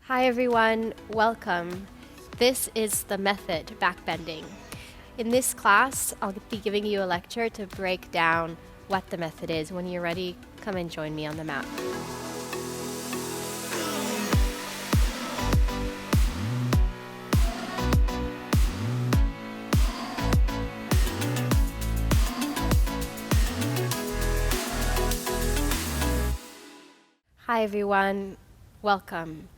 Hi everyone, welcome. This is the method, backbending. In this class, I'll be giving you a lecture to break down what the method is. When you're ready, come and join me on the mat. Hi everyone, welcome.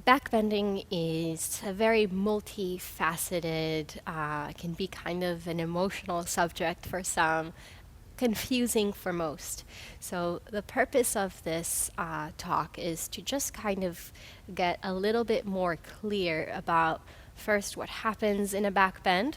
Backbending is a very multifaceted, can be kind of an emotional subject for some, confusing for most. So the purpose of this talk is to just kind of get a little bit more clear about first what happens in a backbend,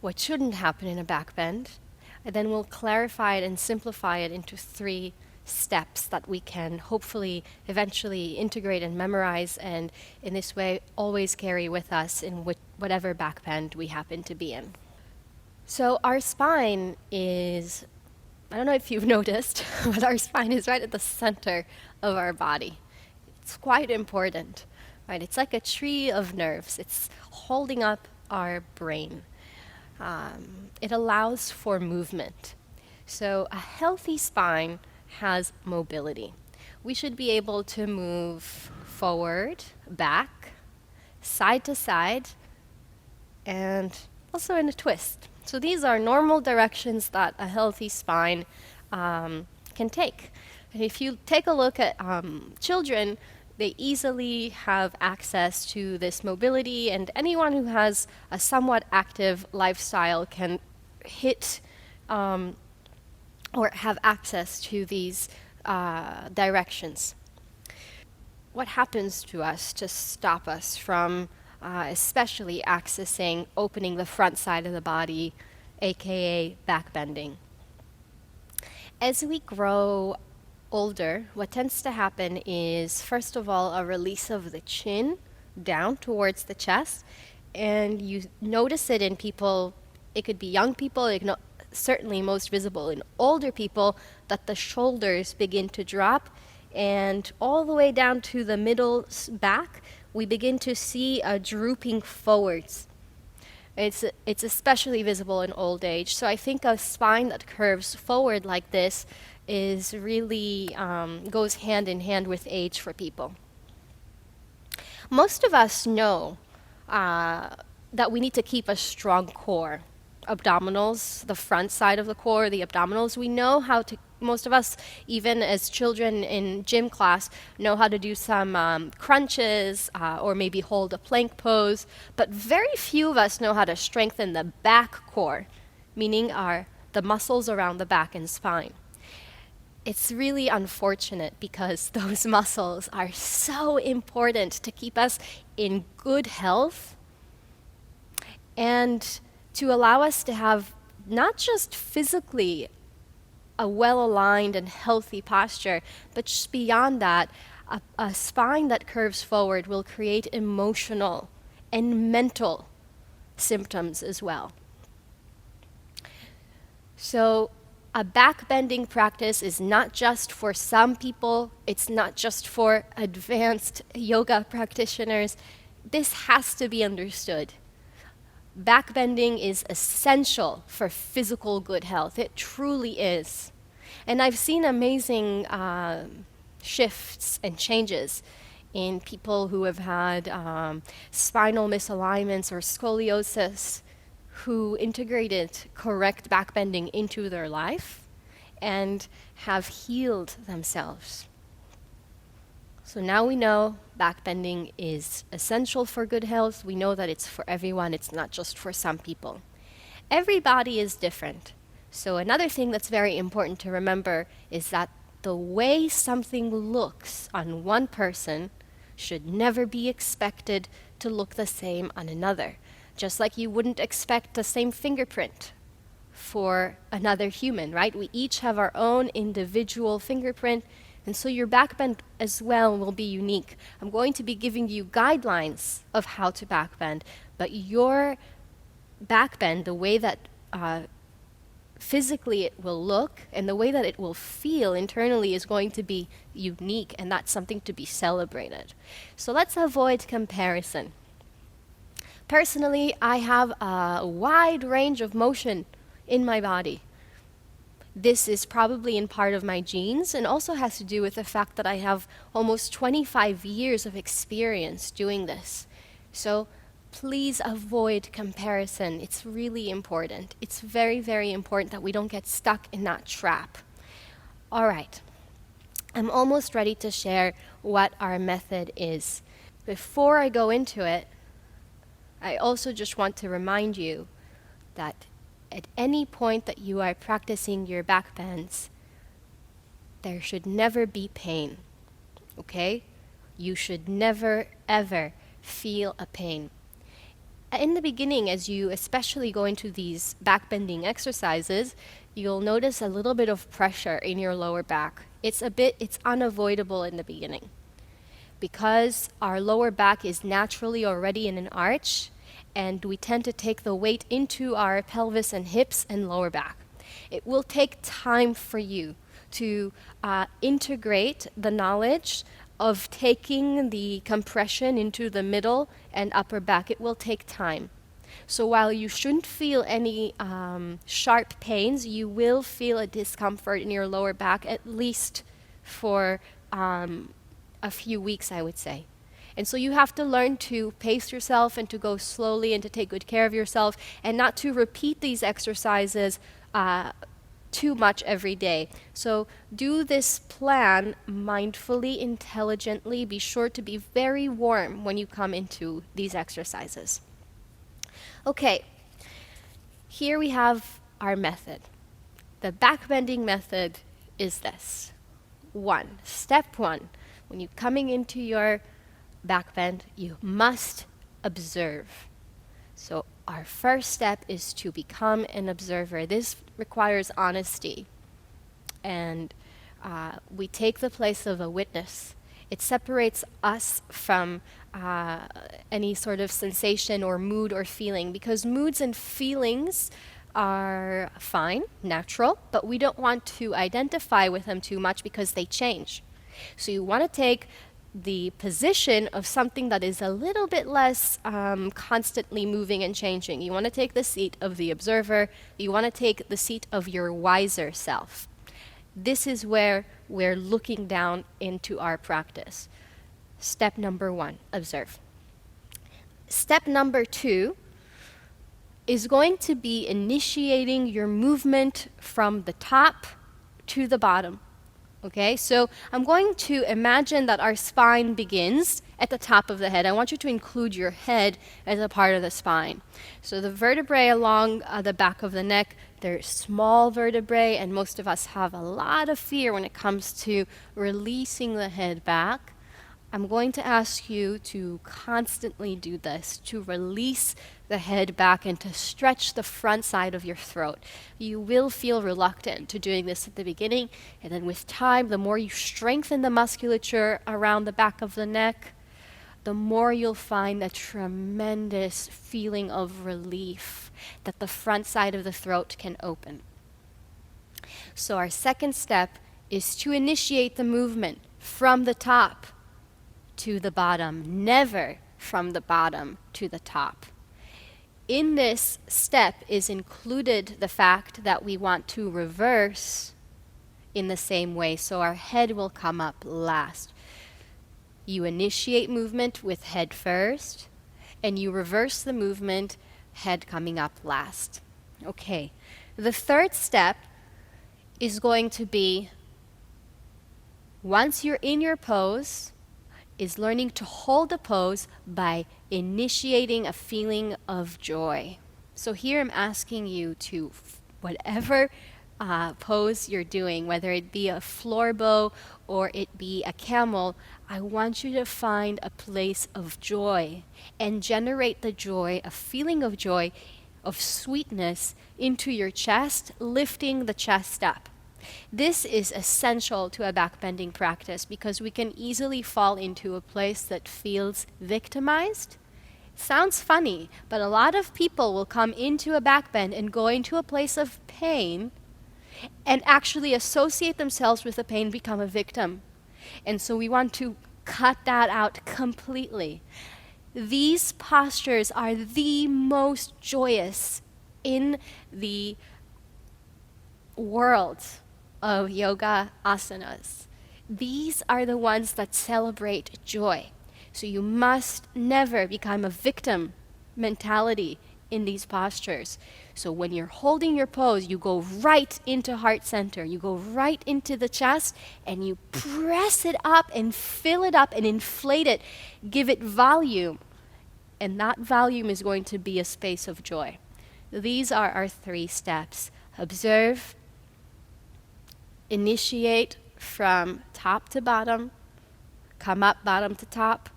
what shouldn't happen in a backbend, and then we'll clarify it and simplify it into 3 steps that we can hopefully eventually integrate and memorize, and in this way always carry with us in whatever backbend we happen to be in. So our spine is, I don't know if you've noticed, but our spine is right at the center of our body. It's quite important, right? It's like a tree of nerves. It's holding up our brain. It allows for movement. So a healthy spine has mobility. We should be able to move forward, back, side to side, and also in a twist. So these are normal directions that a healthy spine can take. And if you take a look at children, they easily have access to this mobility, and anyone who has a somewhat active lifestyle can hit or have access to these directions. What happens to us to stop us from especially accessing opening the front side of the body, aka backbending? As we grow older, what tends to happen is, first of all, a release of the chin down towards the chest, and you notice it in people. It could be young people, certainly most visible in older people, that the shoulders begin to drop, and all the way down to the middle back, we begin to see a drooping forwards. It's especially visible in old age. So I think a spine that curves forward like this is really goes hand in hand with age for people. Most of us know that we need to keep a strong core. Abdominals, the front side of the core, the abdominals, we know how to, most of us, even as children in gym class, know how to do some crunches or maybe hold a plank pose, but very few of us know how to strengthen the back core, meaning the muscles around the back and spine. It's really unfortunate because those muscles are so important to keep us in good health and to allow us to have not just physically a well-aligned and healthy posture, but just beyond that, a spine that curves forward will create emotional and mental symptoms as well. So a backbending practice is not just for some people, it's not just for advanced yoga practitioners. This has to be understood. Backbending is essential for physical good health. It truly is. And I've seen amazing shifts and changes in people who have had spinal misalignments or scoliosis, who integrated correct backbending into their life and have healed themselves. So now we know backbending is essential for good health. We know that it's for everyone. It's not just for some people. Every body is different. So another thing that's very important to remember is that the way something looks on one person should never be expected to look the same on another. Just like you wouldn't expect the same fingerprint for another human, right? We each have our own individual fingerprint, and so your backbend as well will be unique. I'm going to be giving you guidelines of how to backbend, but your backbend, the way that physically it will look and the way that it will feel internally is going to be unique, and that's something to be celebrated. So let's avoid comparison. Personally, I have a wide range of motion in my body. This is probably in part of my genes and also has to do with the fact that I have almost 25 years of experience doing this. So please avoid comparison. It's really important. It's very, very important that we don't get stuck in that trap. All right. I'm almost ready to share what our method is. Before I go into it, I also just want to remind you that at any point that you are practicing your backbends, there should never be pain, okay? You should never, ever feel a pain. In the beginning, as you especially go into these backbending exercises, you'll notice a little bit of pressure in your lower back. It's unavoidable in the beginning. Because our lower back is naturally already in an arch, and we tend to take the weight into our pelvis and hips and lower back. It will take time for you to integrate the knowledge of taking the compression into the middle and upper back. It will take time. So while you shouldn't feel any sharp pains, you will feel a discomfort in your lower back, at least for a few weeks, I would say. And so you have to learn to pace yourself and to go slowly and to take good care of yourself and not to repeat these exercises too much every day. So do this plan mindfully, intelligently. Be sure to be very warm when you come into these exercises. Okay, here we have our method. The backbending method is this. Step one, when you're coming into your backbend, you must observe. So our first step is to become an observer. This requires honesty, and we take the place of a witness. It separates us from any sort of sensation or mood or feeling, because moods and feelings are fine, natural, but we don't want to identify with them too much because they change. So you want to take the position of something that is a little bit less constantly moving and changing. You want to take the seat of the observer. You want to take the seat of your wiser self. This is where we're looking down into our practice. Step number one, observe. Step number two is going to be initiating your movement from the top to the bottom. Okay, so I'm going to imagine that our spine begins at the top of the head. I want you to include your head as a part of the spine. So the vertebrae along the back of the neck, they're small vertebrae, and most of us have a lot of fear when it comes to releasing the head back. I'm going to ask you to constantly do this, to release the head back and to stretch the front side of your throat. You will feel reluctant to doing this at the beginning, and then with time, the more you strengthen the musculature around the back of the neck, the more you'll find a tremendous feeling of relief that the front side of the throat can open. So our second step is to initiate the movement from the top to the bottom, never from the bottom to the top. In this step is included the fact that we want to reverse in the same way, so our head will come up last. You initiate movement with head first, and you reverse the movement, head coming up last. Okay, the third step is going to be, once you're in your pose, is learning to hold the pose by initiating a feeling of joy. So here I'm asking you to, whatever pose you're doing, whether it be a floor bow or it be a camel, I want you to find a place of joy and generate the joy, a feeling of joy, of sweetness into your chest, lifting the chest up. This is essential to a backbending practice because we can easily fall into a place that feels victimized Sounds funny, but a lot of people will come into a backbend and go into a place of pain and actually associate themselves with the pain, become a victim. And so we want to cut that out completely. These postures are the most joyous in the world of yoga asanas. These are the ones that celebrate joy. So you must never become a victim mentality in these postures. So when you're holding your pose, you go right into heart center. You go right into the chest and you press it up and fill it up and inflate it. Give it volume. And that volume is going to be a space of joy. These are our 3 steps. Observe, initiate from top to bottom, come up bottom to top,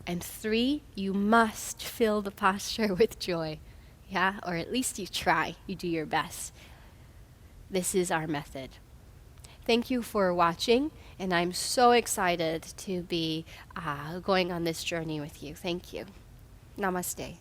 and 3, you must fill the posture with joy. Yeah, or at least you try, you do your best. This is our method. Thank you for watching, and I'm so excited to be going on this journey with you. Thank you. Namaste.